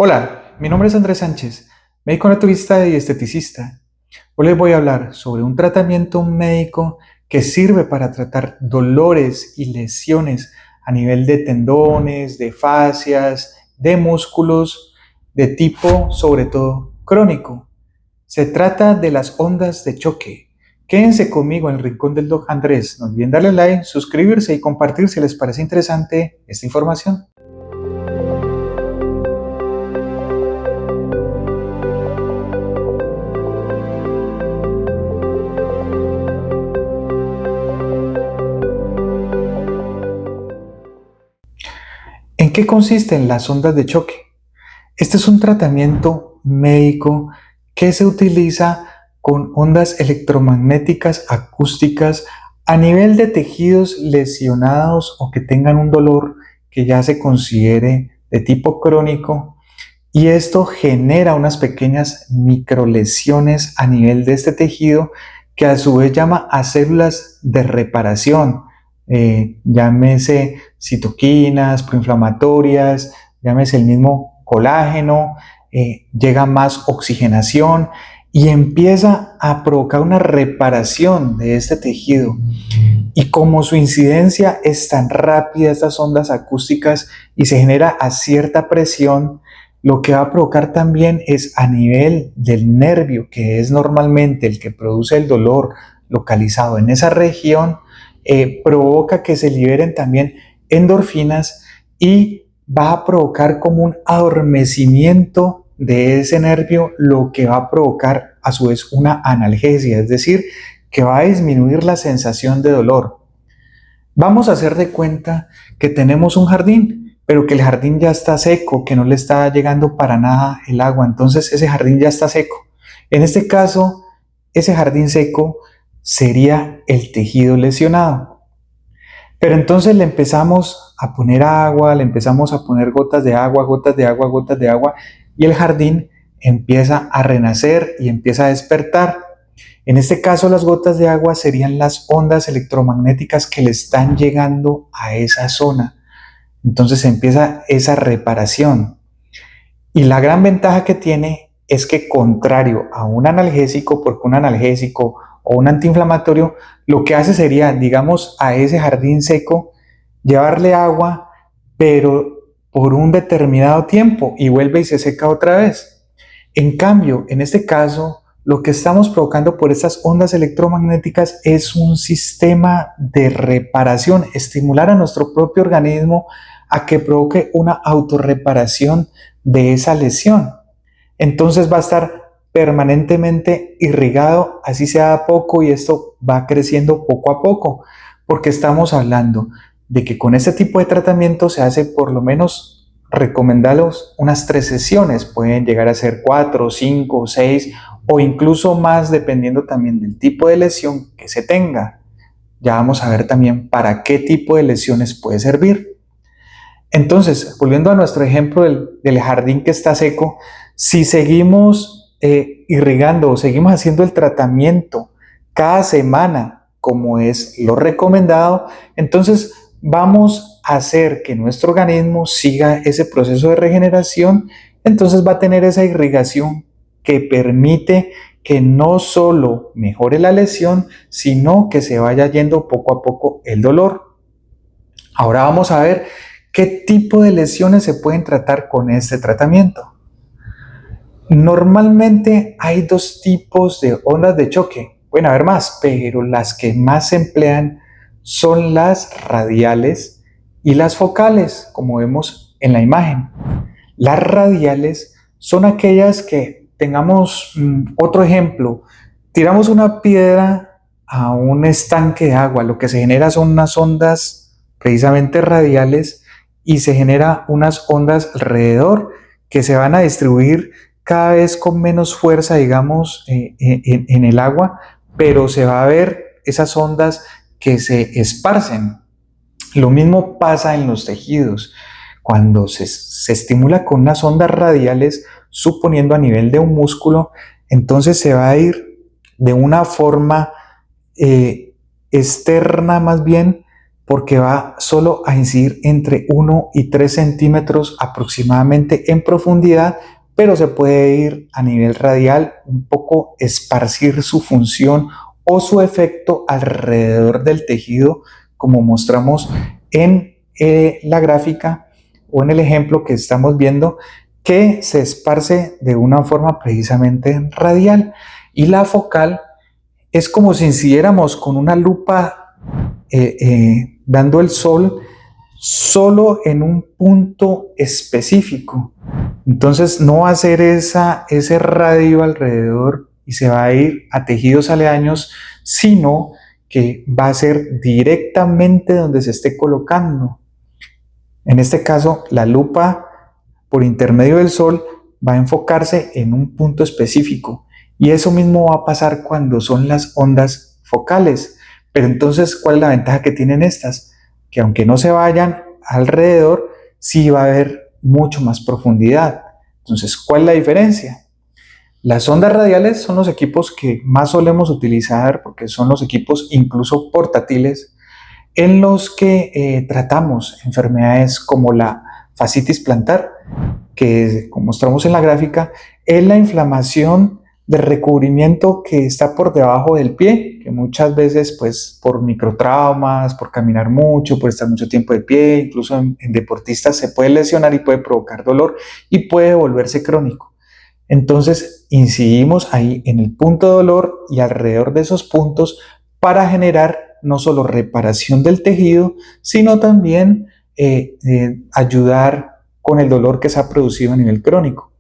Hola, mi nombre es Andrés Sánchez, médico naturista y esteticista. Hoy les voy a hablar sobre un tratamiento médico que sirve para tratar dolores y lesiones a nivel de tendones, de fascias, de músculos, de tipo sobre todo crónico. Se trata de las ondas de choque. Quédense conmigo en el rincón del Doc Andrés. No olviden darle like, suscribirse y compartir si les parece interesante esta información. ¿En qué consisten las ondas de choque? Este es un tratamiento médico que se utiliza con ondas electromagnéticas acústicas a nivel de tejidos lesionados o que tengan un dolor que ya se considere de tipo crónico, y esto genera unas pequeñas microlesiones a nivel de este tejido que a su vez llama a células de reparación, llámese citoquinas, proinflamatorias, llámese el mismo colágeno, llega más oxigenación y empieza a provocar una reparación de este tejido. Y como su incidencia es tan rápida, estas ondas acústicas, y se genera a cierta presión, lo que va a provocar también es a nivel del nervio, que es normalmente el que produce el dolor localizado en esa región, provoca que se liberen también endorfinas y va a provocar como un adormecimiento de ese nervio, lo que va a provocar a su vez una analgesia, es decir, que va a disminuir la sensación de dolor. Vamos a hacer de cuenta que tenemos un jardín, pero que el jardín ya está seco, que no le está llegando para nada el agua, entonces ese jardín ya está seco. En este caso, ese jardín seco sería el tejido lesionado. Pero entonces le empezamos a poner agua, le empezamos a poner gotas de agua, gotas de agua, gotas de agua, y el jardín empieza a renacer y empieza a despertar. En este caso, las gotas de agua serían las ondas electromagnéticas que le están llegando a esa zona. Entonces empieza esa reparación. Y la gran ventaja que tiene es que, contrario a un analgésico, porque un analgésico o un antiinflamatorio lo que hace sería, digamos, a ese jardín seco, llevarle agua, pero por un determinado tiempo, y vuelve y se seca otra vez. En cambio, en este caso, lo que estamos provocando por estas ondas electromagnéticas es un sistema de reparación, estimular a nuestro propio organismo a que provoque una autorreparación de esa lesión. Entonces va a estar permanentemente irrigado, así sea poco, y esto va creciendo poco a poco, porque estamos hablando de que con este tipo de tratamiento se hace por lo menos recomendados unas 3 sesiones, pueden llegar a ser 4, 5, 6 o incluso más, dependiendo también del tipo de lesión que se tenga. Ya vamos a ver también para qué tipo de lesiones puede servir. Entonces, volviendo a nuestro ejemplo del jardín que está seco, si seguimos irrigando o seguimos haciendo el tratamiento cada semana, como es lo recomendado, entonces vamos a hacer que nuestro organismo siga ese proceso de regeneración. Entonces va a tener esa irrigación que permite que no solo mejore la lesión, sino que se vaya yendo poco a poco el dolor. Ahora vamos a ver qué tipo de lesiones se pueden tratar con este tratamiento. Normalmente hay 2 tipos de ondas de choque. Pueden haber más, pero las que más se emplean son las radiales y las focales, como vemos en la imagen. Las radiales son aquellas que, tengamos otro ejemplo, tiramos una piedra a un estanque de agua, lo que se genera son unas ondas precisamente radiales, y se genera unas ondas alrededor que se van a distribuir cada vez con menos fuerza, digamos, en el agua, pero se va a ver esas ondas que se esparcen. Lo mismo pasa en los tejidos. Cuando se estimula con unas ondas radiales, suponiendo a nivel de un músculo, entonces se va a ir de una forma externa más bien, porque va solo a incidir entre 1 y 3 centímetros aproximadamente en profundidad, pero se puede ir a nivel radial, un poco esparcir su función o su efecto alrededor del tejido, como mostramos en la gráfica o en el ejemplo que estamos viendo, que se esparce de una forma precisamente radial. Y la focal es como si incidiéramos con una lupa dando el sol solo en un punto específico. Entonces no va a ser ese radio alrededor y se va a ir a tejidos aledaños, sino que va a ser directamente donde se esté colocando. En este caso, la lupa por intermedio del sol va a enfocarse en un punto específico, y eso mismo va a pasar cuando son las ondas focales. Pero entonces, ¿cuál es la ventaja que tienen estas? Que aunque no se vayan alrededor, sí va a haber mucho más profundidad. Entonces, ¿cuál es la diferencia? Las ondas radiales son los equipos que más solemos utilizar, porque son los equipos incluso portátiles en los que tratamos enfermedades como la fascitis plantar, que como mostramos en la gráfica, es la inflamación del recubrimiento que está por debajo del pie, que muchas veces pues por microtraumas, por caminar mucho, por estar mucho tiempo de pie, incluso en deportistas se puede lesionar y puede provocar dolor y puede volverse crónico. Entonces incidimos ahí en el punto de dolor y alrededor de esos puntos para generar no solo reparación del tejido, sino también ayudar con el dolor que se ha producido a nivel crónico.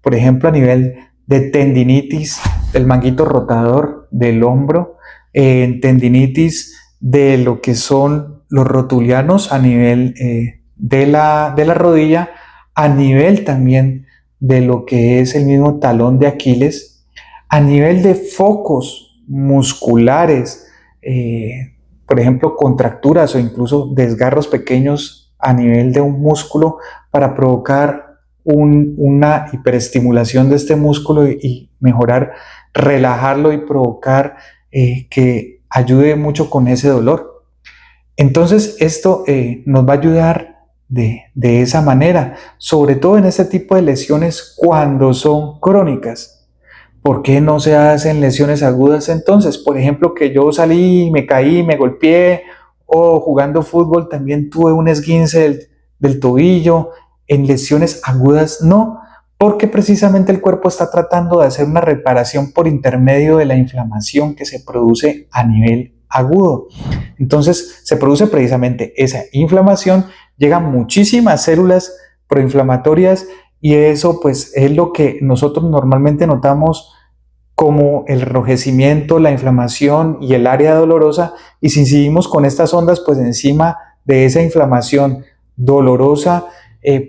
Por ejemplo, a nivel de tendinitis del manguito rotador del hombro, tendinitis de lo que son los rotulianos a nivel de la rodilla, a nivel también de lo que es el mismo talón de Aquiles, a nivel de focos musculares, por ejemplo, contracturas o incluso desgarros pequeños a nivel de un músculo para provocar una hiperestimulación de este músculo y mejorar, relajarlo y provocar que ayude mucho con ese dolor. Entonces esto nos va a ayudar de esa manera, sobre todo en este tipo de lesiones cuando son crónicas. ¿Por qué no se hacen lesiones agudas entonces? Por ejemplo, que yo salí, me caí, me golpeé, o jugando fútbol también tuve un esguince del tobillo. En lesiones agudas no, porque precisamente el cuerpo está tratando de hacer una reparación por intermedio de la inflamación que se produce a nivel agudo. Entonces se produce precisamente esa inflamación, llegan muchísimas células proinflamatorias y eso pues es lo que nosotros normalmente notamos como el enrojecimiento, la inflamación y el área dolorosa, y si incidimos con estas ondas pues encima de esa inflamación dolorosa,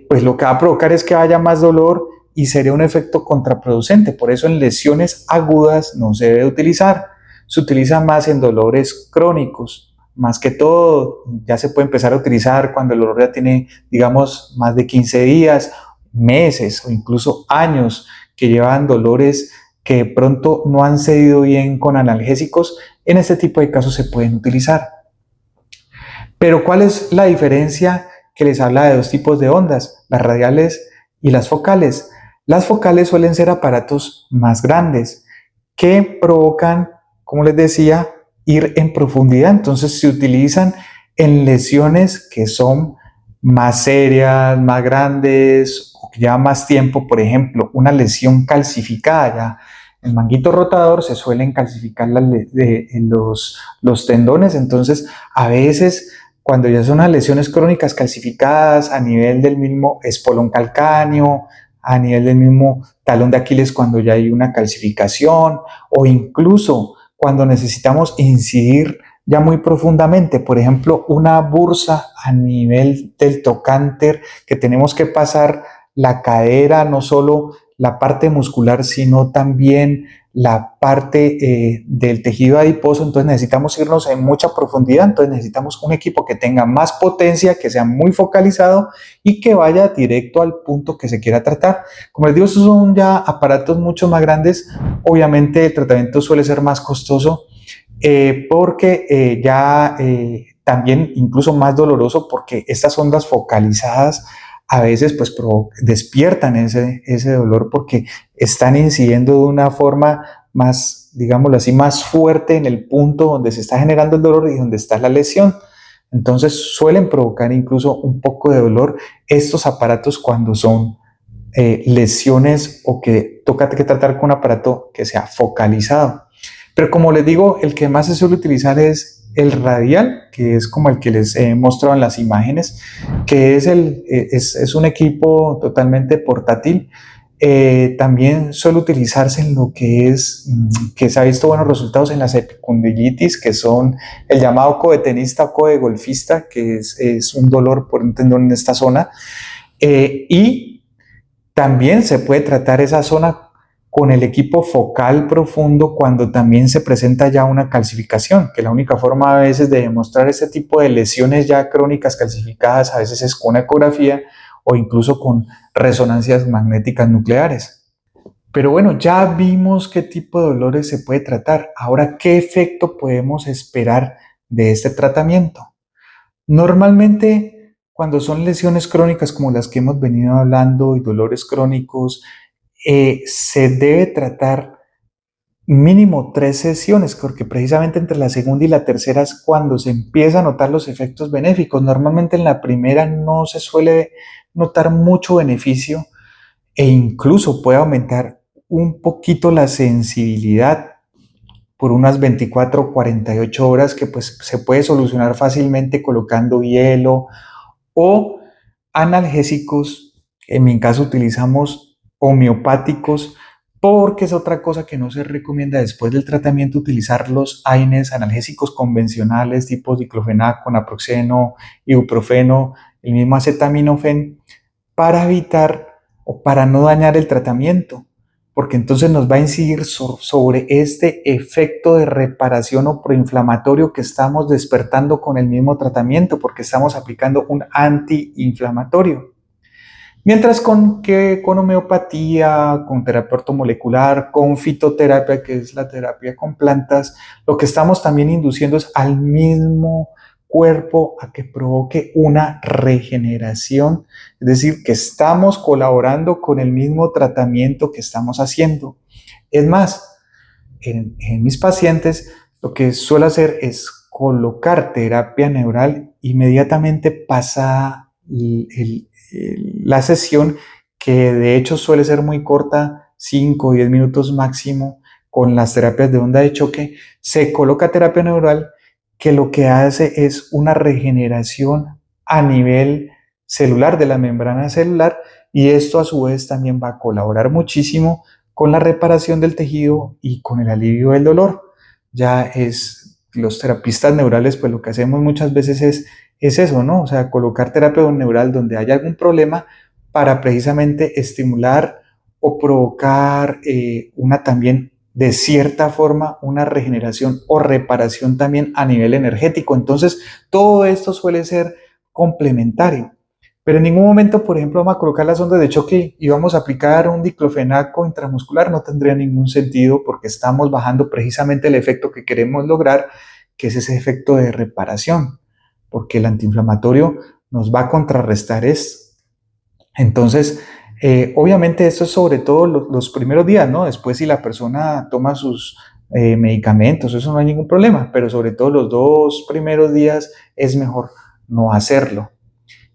pues lo que va a provocar es que haya más dolor y sería un efecto contraproducente. Por eso en lesiones agudas no se debe utilizar, se utiliza más en dolores crónicos. Más que todo, ya se puede empezar a utilizar cuando el dolor ya tiene, digamos, más de 15 días, meses o incluso años que llevan dolores que de pronto no han cedido bien con analgésicos. En este tipo de casos se pueden utilizar. Pero ¿cuál es la diferencia que les habla de dos tipos de ondas, las radiales y las focales? Las focales suelen ser aparatos más grandes que provocan, como les decía, ir en profundidad. Entonces se utilizan en lesiones que son más serias, más grandes o que llevan más tiempo. Por ejemplo, una lesión calcificada. Ya el manguito rotador se suelen calcificar los tendones. Entonces a veces cuando ya son unas lesiones crónicas calcificadas a nivel del mismo espolón calcáneo, a nivel del mismo talón de Aquiles cuando ya hay una calcificación, o incluso cuando necesitamos incidir ya muy profundamente, por ejemplo, una bursa a nivel del trocánter, que tenemos que pasar la cadera, no solo la parte muscular, sino también la parte del tejido adiposo. Entonces necesitamos irnos en mucha profundidad, entonces necesitamos un equipo que tenga más potencia, que sea muy focalizado y que vaya directo al punto que se quiera tratar. Como les digo, estos son ya aparatos mucho más grandes. Obviamente el tratamiento suele ser más costoso porque ya también incluso más doloroso porque estas ondas focalizadas a veces pues despiertan ese dolor porque están incidiendo de una forma más, digámoslo así, más fuerte en el punto donde se está generando el dolor y donde está la lesión. Entonces suelen provocar incluso un poco de dolor estos aparatos cuando son lesiones o que toca que tratar con un aparato que sea focalizado. Pero como les digo, el que más se suele utilizar es el radial, que es como el que les he mostrado en las imágenes, que es un equipo totalmente portátil. También suele utilizarse en lo que se ha visto buenos resultados en las epicondilitis, que son el llamado codo de tenista o codo de golfista, que es un dolor por un tendón en esta zona. Y también se puede tratar esa zona con el equipo focal profundo cuando también se presenta ya una calcificación, que la única forma a veces de demostrar ese tipo de lesiones ya crónicas calcificadas a veces es con una ecografía o incluso con resonancias magnéticas nucleares. Pero bueno, ya vimos qué tipo de dolores se puede tratar. Ahora, ¿qué efecto podemos esperar de este tratamiento? Normalmente, cuando son lesiones crónicas como las que hemos venido hablando y dolores crónicos, se debe tratar mínimo 3 sesiones, porque precisamente entre la segunda y la tercera es cuando se empieza a notar los efectos benéficos. Normalmente en la primera no se suele notar mucho beneficio e incluso puede aumentar un poquito la sensibilidad por unas 24 o 48 horas que pues se puede solucionar fácilmente colocando hielo o analgésicos. En mi caso utilizamos homeopáticos porque es otra cosa que no se recomienda después del tratamiento utilizar los AINES analgésicos convencionales tipo diclofenaco, naproxeno, ibuprofeno, el mismo acetaminofén para evitar o para no dañar el tratamiento, porque entonces nos va a incidir sobre este efecto de reparación o proinflamatorio que estamos despertando con el mismo tratamiento, porque estamos aplicando un antiinflamatorio. Mientras con homeopatía, con terapia ortomolecular, con fitoterapia, que es la terapia con plantas, lo que estamos también induciendo es al mismo cuerpo a que provoque una regeneración, es decir, que estamos colaborando con el mismo tratamiento que estamos haciendo. Es más, en mis pacientes lo que suelo hacer es colocar terapia neural inmediatamente pasada la sesión, que de hecho suele ser muy corta, 5 o 10 minutos máximo, con las terapias de onda de choque, se coloca terapia neural que lo que hace es una regeneración a nivel celular de la membrana celular y esto a su vez también va a colaborar muchísimo con la reparación del tejido y con el alivio del dolor. Ya es los terapistas neurales, pues lo que hacemos muchas veces es eso, ¿no? O sea, colocar terapia neural donde haya algún problema para precisamente estimular o provocar una también, de cierta forma, una regeneración o reparación también a nivel energético. Entonces, todo esto suele ser complementario. Pero en ningún momento, por ejemplo, vamos a colocar las ondas de choque y vamos a aplicar un diclofenaco intramuscular. No tendría ningún sentido porque estamos bajando precisamente el efecto que queremos lograr, que es ese efecto de reparación, porque el antiinflamatorio nos va a contrarrestar esto. Entonces, obviamente esto es sobre todo los primeros días, ¿no? Después si la persona toma sus medicamentos, eso no hay ningún problema, pero sobre todo los 2 primeros días es mejor no hacerlo.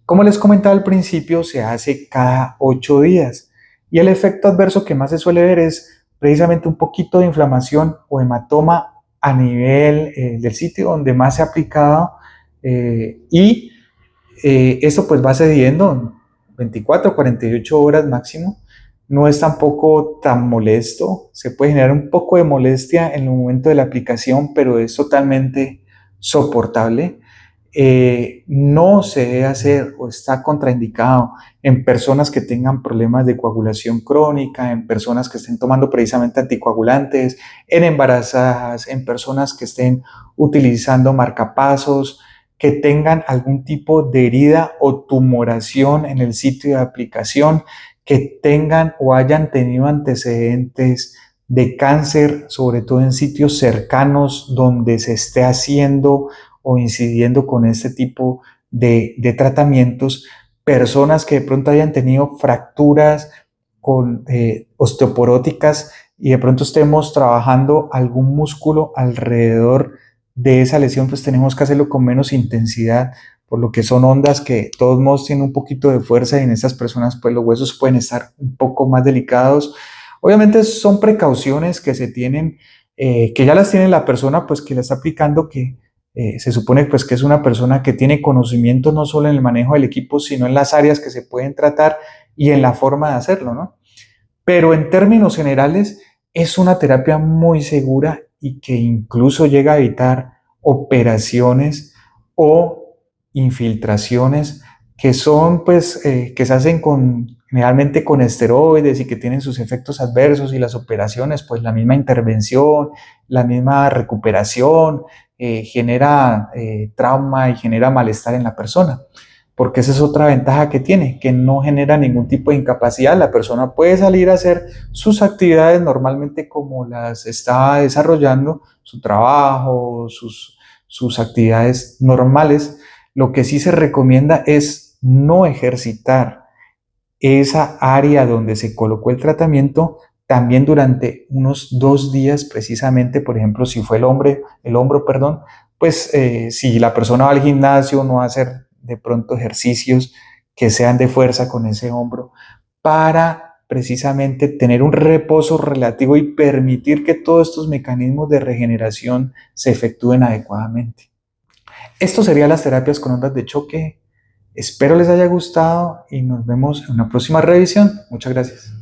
Como les comentaba al principio, se hace cada 8 días y el efecto adverso que más se suele ver es precisamente un poquito de inflamación o hematoma a nivel del sitio donde más se ha aplicado y esto pues va cediendo en 24 o 48 horas máximo. No es tampoco tan molesto, se puede generar un poco de molestia en el momento de la aplicación, pero es totalmente soportable. No se debe hacer o está contraindicado en personas que tengan problemas de coagulación crónica, en personas que estén tomando precisamente anticoagulantes, en embarazadas, en personas que estén utilizando marcapasos, que tengan algún tipo de herida o tumoración en el sitio de aplicación, que tengan o hayan tenido antecedentes de cáncer, sobre todo en sitios cercanos donde se esté haciendo o incidiendo con este tipo de tratamientos, personas que de pronto hayan tenido fracturas con osteoporóticas y de pronto estemos trabajando algún músculo alrededor de esa lesión, pues tenemos que hacerlo con menos intensidad, por lo que son ondas que de todos modos tienen un poquito de fuerza y en estas personas pues los huesos pueden estar un poco más delicados. Obviamente son precauciones que se tienen, que ya las tiene la persona pues que la está aplicando, que se supone pues que es una persona que tiene conocimiento no solo en el manejo del equipo, sino en las áreas que se pueden tratar y en la forma de hacerlo, ¿no? Pero en términos generales es una terapia muy segura y que incluso llega a evitar operaciones o infiltraciones que son pues que se hacen generalmente con esteroides y que tienen sus efectos adversos, y las operaciones pues la misma intervención, la misma recuperación genera trauma y genera malestar en la persona, porque esa es otra ventaja que tiene, que no genera ningún tipo de incapacidad. La persona puede salir a hacer sus actividades normalmente como las está desarrollando, su trabajo, sus actividades normales. Lo que sí se recomienda es no ejercitar esa área donde se colocó el tratamiento también durante unos 2 días precisamente. Por ejemplo, si fue el hombro, perdón, pues si la persona va al gimnasio, no va a hacer de pronto ejercicios que sean de fuerza con ese hombro, para precisamente tener un reposo relativo y permitir que todos estos mecanismos de regeneración se efectúen adecuadamente. Esto serían las terapias con ondas de choque. Espero les haya gustado y nos vemos en una próxima revisión. Muchas gracias.